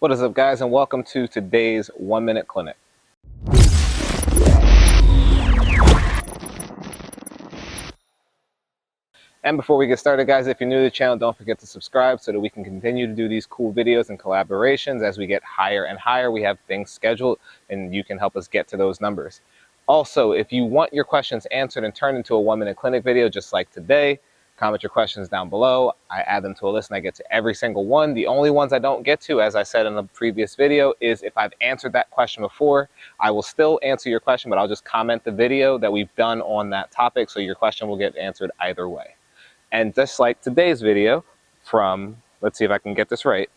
What is up, guys, and welcome to today's 1 Minute Clinic. And before we get started, guys, if you're new to the channel, don't forget to subscribe so that we can continue to do these cool videos and collaborations. As we get higher and higher, we have things scheduled and you can help us get to those numbers. Also, if you want your questions answered and turned into a 1 Minute Clinic video just like today, comment your questions down below. I add them to a list and I get to every single one. The only ones I don't get to, as I said in the previous video, is if I've answered that question before, I will still answer your question, but I'll just comment the video that we've done on that topic, so your question will get answered either way. And just like today's video from, let's see if I can get this right,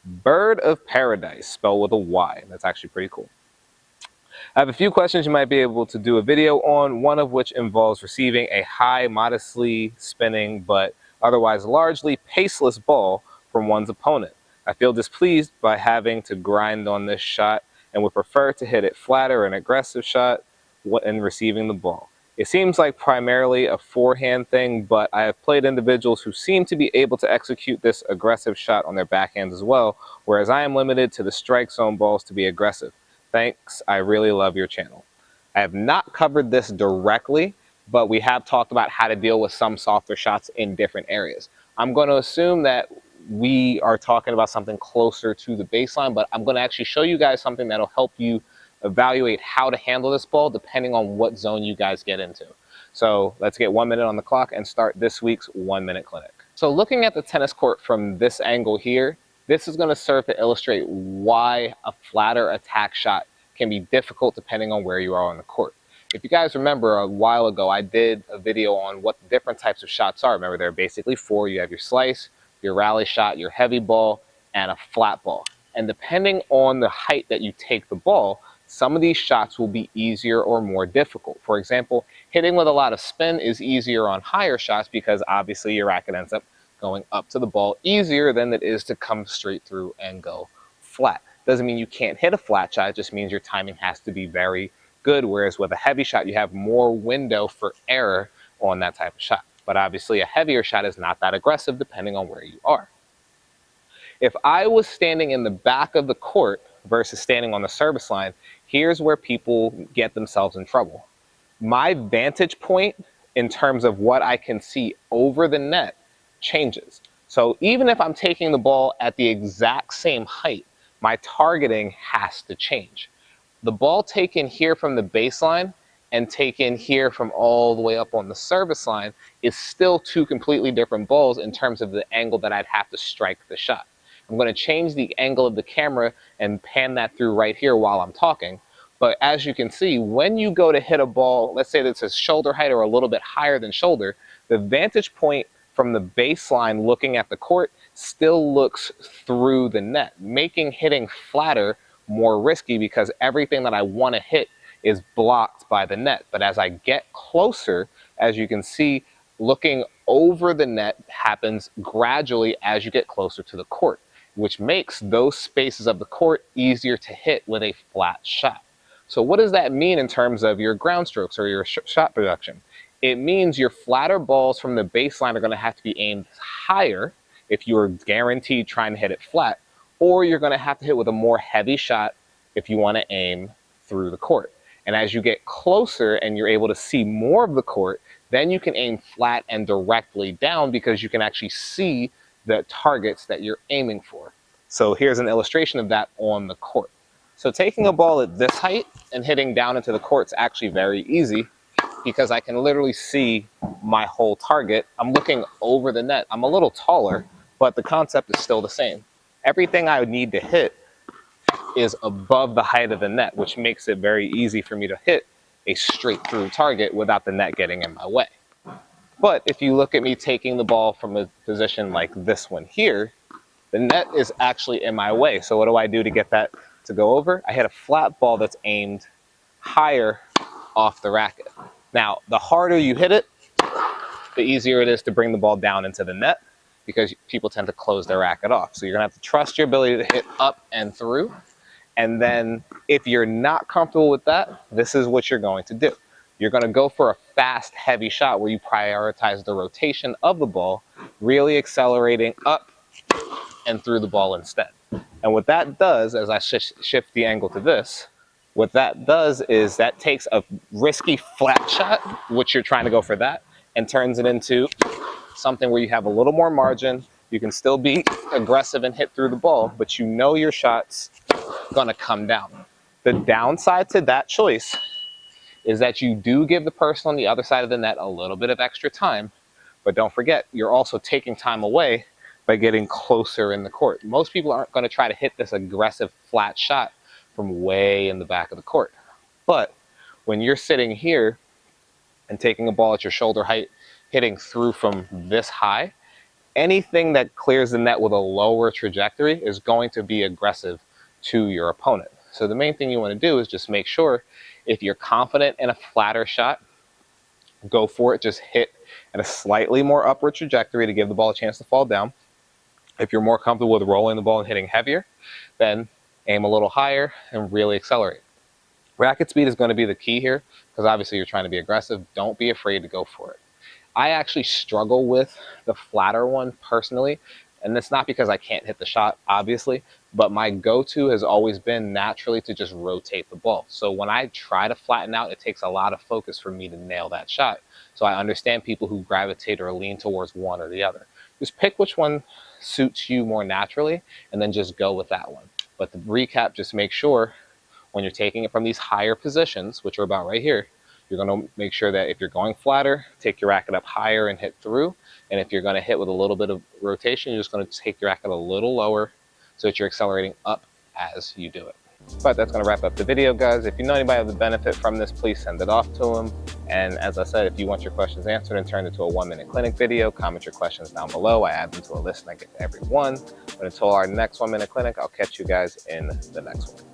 Bird of Paradise, spelled with a Y. That's actually pretty cool. I have a few questions you might be able to do a video on, one of which involves receiving a high, modestly spinning, but otherwise largely paceless ball from one's opponent. I feel displeased by having to grind on this shot and would prefer to hit it flatter, an aggressive shot in receiving the ball. It seems like primarily a forehand thing, but I have played individuals who seem to be able to execute this aggressive shot on their backhand as well, whereas I am limited to the strike zone balls to be aggressive. Thanks, I really love your channel. I have not covered this directly, but we have talked about how to deal with some softer shots in different areas. I'm going to assume that we are talking about something closer to the baseline, but I'm going to actually show you guys something that'll help you evaluate how to handle this ball depending on what zone you guys get into. So let's get 1 minute on the clock and start this week's 1 Minute Clinic. So looking at the tennis court from this angle here, this is going to serve to illustrate why a flatter attack shot can be difficult depending on where you are on the court. If you guys remember, a while ago I did a video on what the different types of shots are. Remember, there are basically four. You have your slice, your rally shot, your heavy ball, and a flat ball. And depending on the height that you take the ball, some of these shots will be easier or more difficult. For example, hitting with a lot of spin is easier on higher shots because obviously your racket ends up going up to the ball easier than it is to come straight through and go flat. Doesn't mean you can't hit a flat shot, it just means your timing has to be very good, whereas with a heavy shot, you have more window for error on that type of shot. But obviously a heavier shot is not that aggressive depending on where you are. If I was standing in the back of the court versus standing on the service line, here's where people get themselves in trouble. My vantage point in terms of what I can see over the net changes. So even if I'm taking the ball at the exact same height, my targeting has to change. The ball taken here from the baseline and taken here from all the way up on the service line is still two completely different balls in terms of the angle that I'd have to strike the shot. I'm going to change the angle of the camera and pan that through right here while I'm talking. But as you can see, when you go to hit a ball, let's say that's a shoulder height or a little bit higher than shoulder, the vantage point from the baseline looking at the court still looks through the net, making hitting flatter more risky because everything that I want to hit is blocked by the net. But as I get closer, as you can see, looking over the net happens gradually as you get closer to the court, which makes those spaces of the court easier to hit with a flat shot. So what does that mean in terms of your ground strokes or your shot production? It means your flatter balls from the baseline are going to have to be aimed higher if you're guaranteed trying to hit it flat, or you're going to have to hit with a more heavy shot if you want to aim through the court. And as you get closer and you're able to see more of the court, then you can aim flat and directly down because you can actually see the targets that you're aiming for. So here's an illustration of that on the court. So taking a ball at this height and hitting down into the court is actually very easy because I can literally see my whole target. I'm looking over the net. I'm a little taller, but the concept is still the same. Everything I would need to hit is above the height of the net, which makes it very easy for me to hit a straight through target without the net getting in my way. But if you look at me taking the ball from a position like this one here, the net is actually in my way. So what do I do to get that to go over? I hit a flat ball that's aimed higher off the racket. Now, the harder you hit it, the easier it is to bring the ball down into the net because people tend to close their racket off. So you're gonna have to trust your ability to hit up and through. And then if you're not comfortable with that, this is what you're going to do. You're going to go for a fast, heavy shot where you prioritize the rotation of the ball, really accelerating up and through the ball instead. And what that does, as I shift the angle to this, what that does is that takes a risky flat shot, which you're trying to go for that, and turns it into something where you have a little more margin. You can still be aggressive and hit through the ball, but you know your shot's gonna come down. The downside to that choice is that you do give the person on the other side of the net a little bit of extra time, but don't forget, you're also taking time away by getting closer in the court. Most people aren't gonna try to hit this aggressive flat shot from way in the back of the court. But when you're sitting here and taking a ball at your shoulder height, hitting through from this high, anything that clears the net with a lower trajectory is going to be aggressive to your opponent. So the main thing you want to do is just make sure if you're confident in a flatter shot, go for it. Just hit at a slightly more upward trajectory to give the ball a chance to fall down. If you're more comfortable with rolling the ball and hitting heavier, then aim a little higher and really accelerate. Racket speed is going to be the key here because obviously you're trying to be aggressive. Don't be afraid to go for it. I actually struggle with the flatter one personally, and it's not because I can't hit the shot, obviously, but my go-to has always been naturally to just rotate the ball. So when I try to flatten out, it takes a lot of focus for me to nail that shot. So I understand people who gravitate or lean towards one or the other. Just pick which one suits you more naturally, and then just go with that one. But to recap, just make sure when you're taking it from these higher positions, which are about right here, you're going to make sure that if you're going flatter, take your racket up higher and hit through. And if you're going to hit with a little bit of rotation, you're just going to take your racket a little lower so that you're accelerating up as you do it. But that's going to wrap up the video, guys. If you know anybody with benefit from this, please send it off to them. And as I said, if you want your questions answered and turned into a 1-minute clinic video, comment your questions down below. I add them to a list and I get to every one. But until our next 1-minute clinic, I'll catch you guys in the next one.